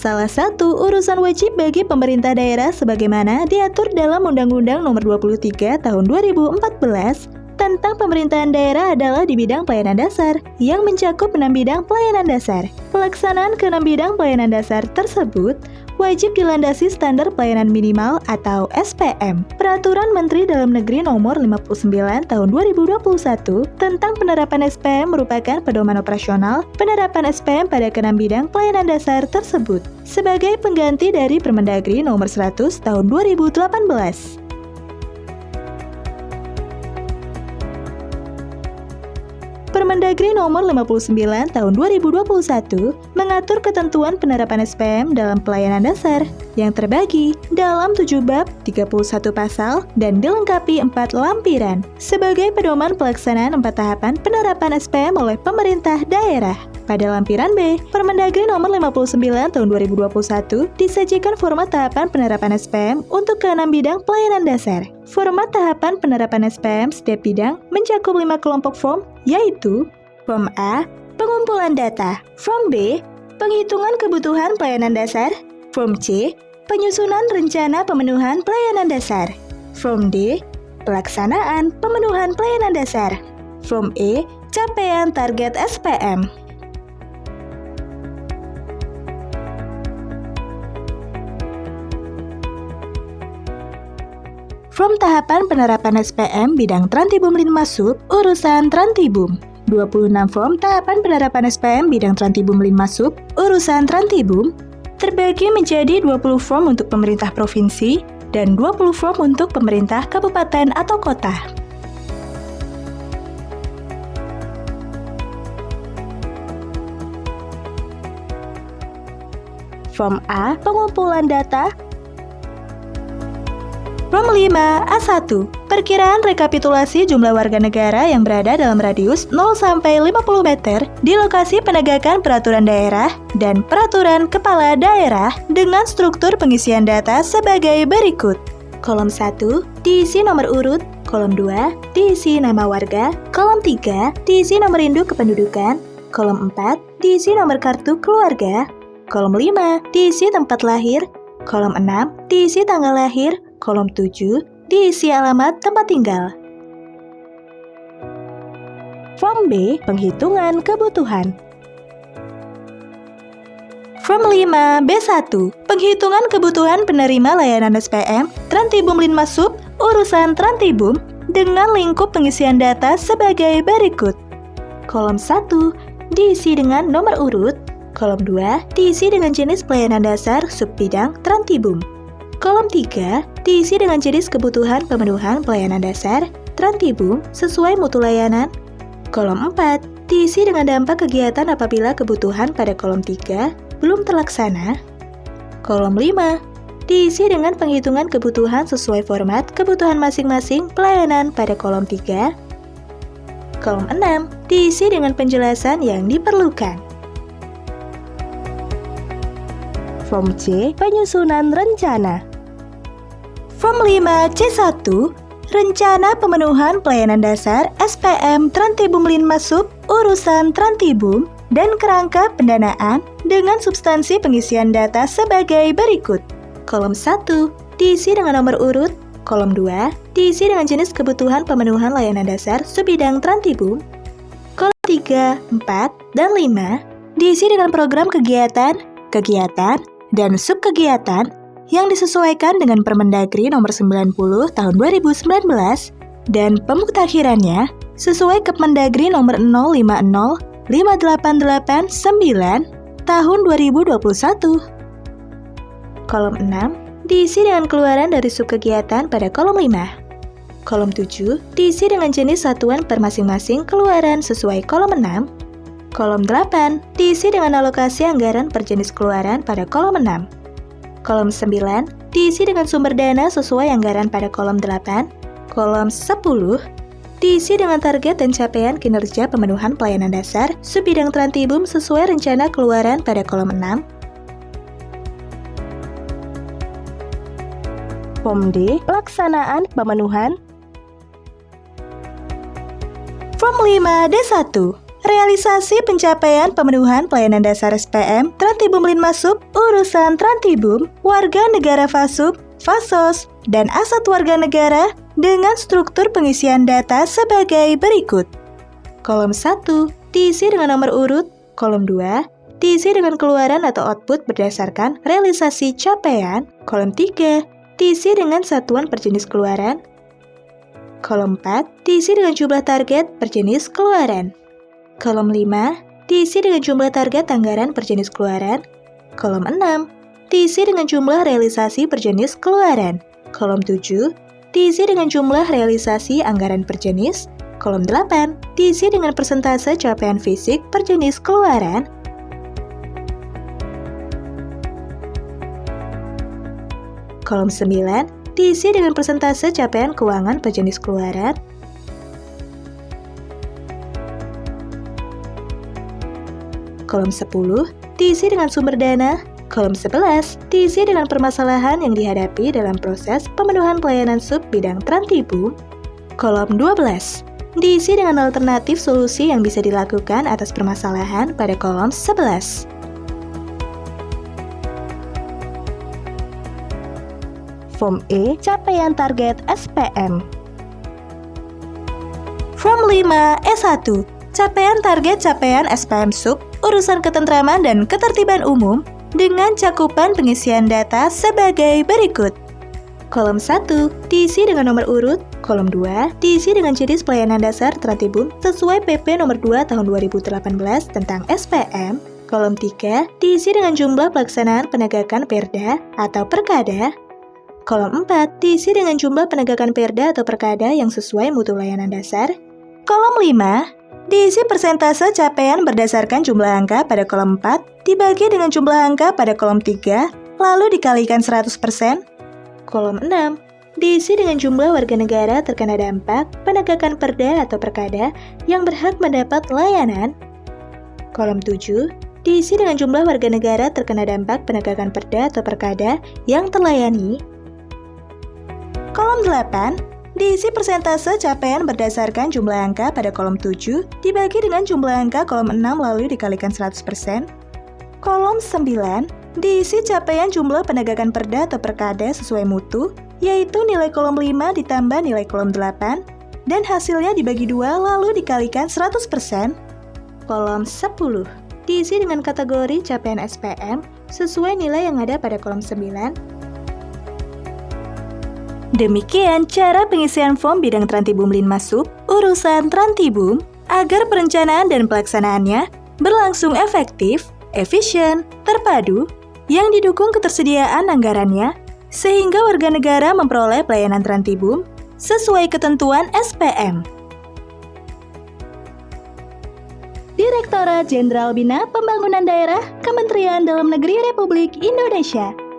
Salah satu urusan wajib bagi pemerintah daerah sebagaimana diatur dalam Undang-Undang Nomor 23 Tahun 2014 tentang pemerintahan daerah adalah di bidang pelayanan dasar, yang mencakup 6 bidang pelayanan dasar. Pelaksanaan ke-6 bidang pelayanan dasar tersebut wajib dilandasi standar pelayanan minimal atau SPM. Peraturan Menteri Dalam Negeri Nomor 59 Tahun 2021 tentang penerapan SPM merupakan pedoman operasional penerapan SPM pada ke-6 bidang pelayanan dasar tersebut sebagai pengganti dari Permendagri Nomor 100 Tahun 2018. Permendagri Nomor 59 Tahun 2021 mengatur ketentuan penerapan SPM dalam pelayanan dasar yang terbagi dalam 7 bab, 31 pasal, dan dilengkapi 4 lampiran sebagai pedoman pelaksanaan 4 tahapan penerapan SPM oleh pemerintah daerah. Pada lampiran B, Permendagri Nomor 59 Tahun 2021 disajikan format tahapan penerapan SPM untuk ke-6 bidang pelayanan dasar. Format tahapan penerapan SPM setiap bidang mencakup 5 kelompok form, yaitu Form A, pengumpulan data, Form B, penghitungan kebutuhan pelayanan dasar, Form C, penyusunan rencana pemenuhan pelayanan dasar, Form D, pelaksanaan pemenuhan pelayanan dasar, Form E, capaian target SPM. Form tahapan penerapan SPM bidang Trantibum 5 sub, urusan Trantibum. 26 form tahapan penerapan SPM bidang Trantibum 5 sub, urusan Trantibum, terbagi menjadi 20 form untuk pemerintah provinsi dan 20 form untuk pemerintah kabupaten atau kota. Form A, pengumpulan data. Form 5 A1, perkiraan rekapitulasi jumlah warga negara yang berada dalam radius 0-50 meter di lokasi penegakan peraturan daerah dan peraturan kepala daerah dengan struktur pengisian data sebagai berikut. Kolom 1 diisi nomor urut, kolom 2 diisi nama warga, kolom 3 diisi nomor induk kependudukan, kolom 4 diisi nomor kartu keluarga, kolom 5 diisi tempat lahir, kolom 6 diisi tanggal lahir, kolom 7 diisi alamat tempat tinggal. Form B, penghitungan kebutuhan. Form 5 B1, penghitungan kebutuhan penerima layanan SPM Trantibum 5 sub, urusan Trantibum dengan lingkup pengisian data sebagai berikut. Kolom 1 diisi dengan nomor urut, kolom 2 diisi dengan jenis pelayanan dasar subbidang Trantibum. Kolom 3 diisi dengan jenis kebutuhan pemenuhan pelayanan dasar Trantibum sesuai mutu layanan. Kolom 4 diisi dengan dampak kegiatan apabila kebutuhan pada kolom 3 belum terlaksana. Kolom 5 diisi dengan penghitungan kebutuhan sesuai format kebutuhan masing-masing pelayanan pada kolom 3. Kolom 6 diisi dengan penjelasan yang diperlukan. Form C, penyusunan rencana. Form 5 C1, rencana pemenuhan pelayanan dasar SPM Trantibum 5 sub, urusan Trantibum, dan kerangka pendanaan dengan substansi pengisian data sebagai berikut. Kolom 1 diisi dengan nomor urut, kolom 2 diisi dengan jenis kebutuhan pemenuhan layanan dasar subbidang Trantibum, kolom 3, 4, dan 5 diisi dengan program kegiatan, dan subkegiatan yang disesuaikan dengan Permendagri Nomor 90 Tahun 2019 dan pemuktakhirannya sesuai Kepmendagri Nomor 050 5889 Tahun 2021. Kolom 6 diisi dengan keluaran dari subkegiatan pada kolom 5. Kolom 7 diisi dengan jenis satuan per masing-masing keluaran sesuai kolom 6. Kolom 8 diisi dengan alokasi anggaran per jenis keluaran pada kolom 6. Kolom 9 diisi dengan sumber dana sesuai anggaran pada kolom 8. Kolom 10 diisi dengan target dan capaian kinerja pemenuhan pelayanan dasar subbidang Trantibum sesuai rencana keluaran pada kolom 6. Form D, pelaksanaan pemenuhan. Form 5 D1, Realisasi pencapaian pemenuhan pelayanan dasar SPM, Trantibum Linma Sub, urusan Trantibum, warga negara Fasub, Fasos, dan asat warga negara dengan struktur pengisian data sebagai berikut. Kolom 1 diisi dengan nomor urut, kolom 2 diisi dengan keluaran atau output berdasarkan realisasi capaian, kolom 3 diisi dengan satuan per jenis keluaran, kolom 4 diisi dengan jumlah target per jenis keluaran, kolom 5 diisi dengan jumlah target anggaran per jenis keluaran, kolom 6 diisi dengan jumlah realisasi per jenis keluaran, kolom 7 diisi dengan jumlah realisasi anggaran per jenis, kolom 8 diisi dengan persentase capaian fisik per jenis keluaran, kolom 9 diisi dengan persentase capaian keuangan per jenis keluaran, kolom 10 diisi dengan sumber dana, kolom 11 diisi dengan permasalahan yang dihadapi dalam proses pemenuhan pelayanan sub bidang Trantibum, kolom 12 diisi dengan alternatif solusi yang bisa dilakukan atas permasalahan pada kolom 11. Form E, capaian target SPM. Form 5 S1, capaian target capaian SPM Sub, urusan ketentraman dan ketertiban umum dengan cakupan pengisian data sebagai berikut. Kolom 1 diisi dengan nomor urut, kolom 2 diisi dengan jenis pelayanan dasar Trantibum sesuai PP nomor 2 tahun 2018 tentang SPM, kolom 3 diisi dengan jumlah pelaksanaan penegakan Perda atau Perkada, kolom 4 diisi dengan jumlah penegakan Perda atau Perkada yang sesuai mutu layanan dasar, kolom 5 diisi persentase capaian berdasarkan jumlah angka pada kolom 4 dibagi dengan jumlah angka pada kolom 3 lalu dikalikan 100%, kolom 6 diisi dengan jumlah warga negara terkena dampak penegakan Perda atau Perkada yang berhak mendapat layanan, kolom 7 diisi dengan jumlah warga negara terkena dampak penegakan Perda atau Perkada yang terlayani, kolom 8 diisi persentase capaian berdasarkan jumlah angka pada kolom 7 dibagi dengan jumlah angka kolom 6 lalu dikalikan 100%. Kolom 9 diisi capaian jumlah penegakan Perda atau Perkada sesuai mutu, yaitu nilai kolom 5 ditambah nilai kolom 8, dan hasilnya dibagi 2 lalu dikalikan 100%. Kolom 10 diisi dengan kategori capaian SPM sesuai nilai yang ada pada kolom 9. Demikian cara pengisian form bidang Trantibum Linma Sub, urusan Trantibum, agar perencanaan dan pelaksanaannya berlangsung efektif, efisien, terpadu, yang didukung ketersediaan anggarannya, sehingga warga negara memperoleh pelayanan Trantibum sesuai ketentuan SPM. Direktorat Jenderal Bina Pembangunan Daerah, Kementerian Dalam Negeri Republik Indonesia.